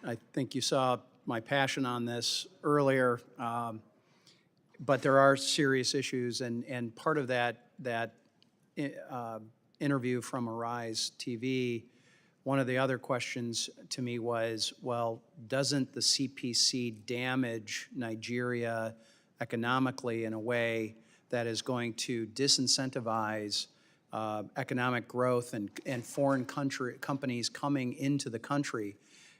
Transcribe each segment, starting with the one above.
I think you saw my passion on this earlier, but there are serious issues, and part of that interview from Arise TV, one of the other questions to me was, well, doesn't the CPC damage Nigeria economically in a way that is going to disincentivize economic growth and foreign companies coming into the country?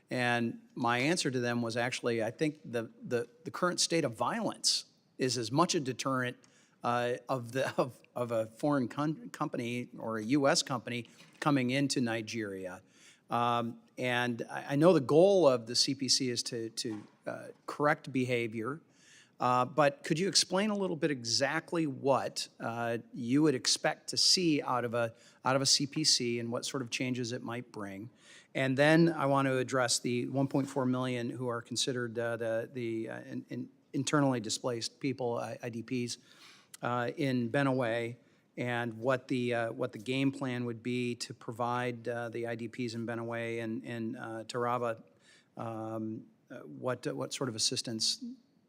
And my answer to them was actually, I think the current state of violence is as much a deterrent of a foreign company or a U.S. company coming into Nigeria. And I know the goal of the CPC is to correct behavior, but could you explain a little bit exactly what you would expect to see out of a CPC and what sort of changes it might bring? And then I want to address the 1.4 million who are considered the internally displaced people, IDPs, in Benue, and what the game plan would be to provide the IDPs in Benue and Taraba, what sort of assistance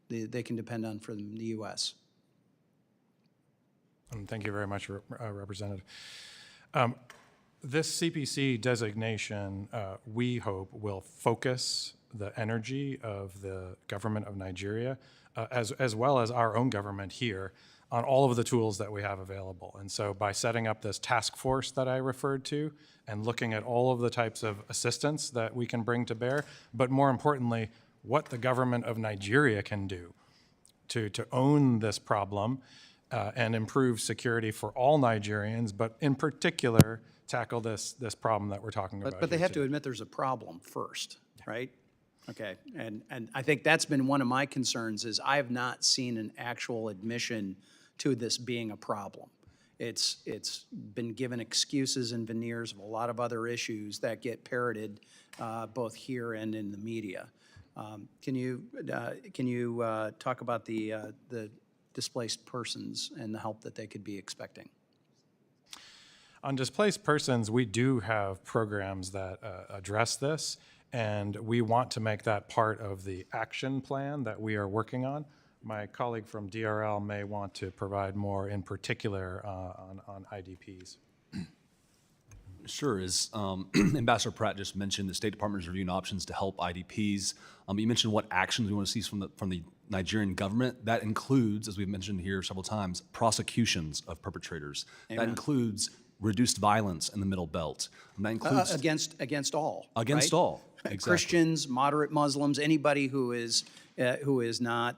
they can depend on from the U.S. Thank you very much, Representative. This CPC designation, we hope, will focus the energy of the government of Nigeria, as well as our own government here, on all of the tools that we have available. And so by setting up this task force that I referred to and looking at all of the types of assistance that we can bring to bear, but more importantly, what the government of Nigeria can do to own this problem and improve security for all Nigerians, but in particular, tackle this problem that we're talking about. But they have to admit there's a problem first, right? Okay, and I think that's been one of my concerns is I have not seen an actual admission to this being a problem. It's been given excuses and veneers of a lot of other issues that get parroted both here and in the media. Can you talk about the displaced persons and the help that they could be expecting? On displaced persons, we do have programs that address this, and we want to make that part of the action plan that we are working on. My colleague from DRL may want to provide more in particular on IDPs. Sure. As Ambassador Pratt just mentioned, the State Department is reviewing options to help IDPs. You mentioned what actions we want to see from the Nigerian government. That includes, as we've mentioned here several times, prosecutions of perpetrators. Amen. That includes reduced violence in the Middle Belt. And that includes against all. Against right? all. Exactly. Christians, moderate Muslims, anybody who is not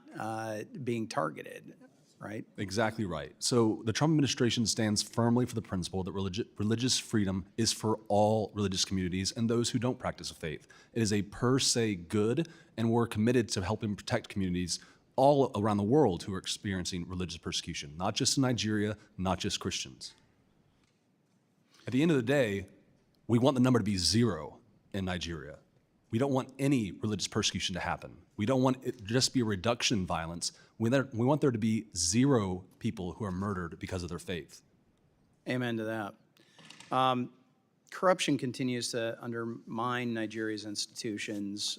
being targeted. Right? Exactly right. So the Trump administration stands firmly for the principle that religious freedom is for all religious communities and those who don't practice a faith. It is a per se good, and we're committed to helping protect communities all around the world who are experiencing religious persecution, not just in Nigeria, not just Christians. At the end of the day, we want the number to be 0 in Nigeria. We don't want any religious persecution to happen. We don't want it to just be a reduction in violence. We want there to be 0 people who are murdered because of their faith. Amen to that. Corruption continues to undermine Nigeria's institutions,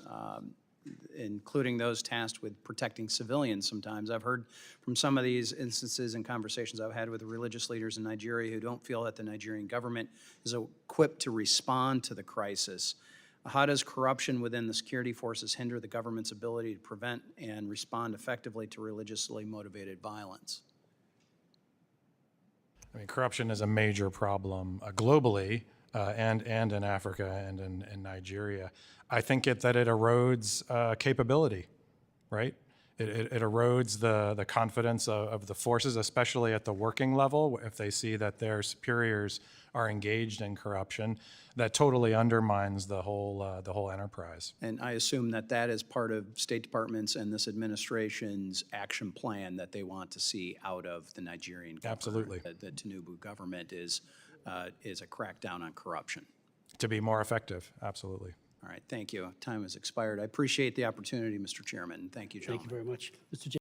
including those tasked with protecting civilians sometimes. I've heard from some of these instances and conversations I've had with religious leaders in Nigeria who don't feel that the Nigerian government is equipped to respond to the crisis. How does corruption within the security forces hinder the government's ability to prevent and respond effectively to religiously motivated violence? I mean, corruption is a major problem globally and in Africa and in Nigeria. I think that it erodes capability, right? It erodes the confidence of the forces, especially at the working level. If they see that their superiors are engaged in corruption, that totally undermines the whole enterprise. And I assume that is part of State Department's and this administration's action plan that they want to see out of the Nigerian government. Absolutely. The Tinubu government is a crackdown on corruption. To be more effective, absolutely. All right, thank you. Time has expired. I appreciate the opportunity, Mr. Chairman. Thank you, gentlemen. Thank you very much. Mr.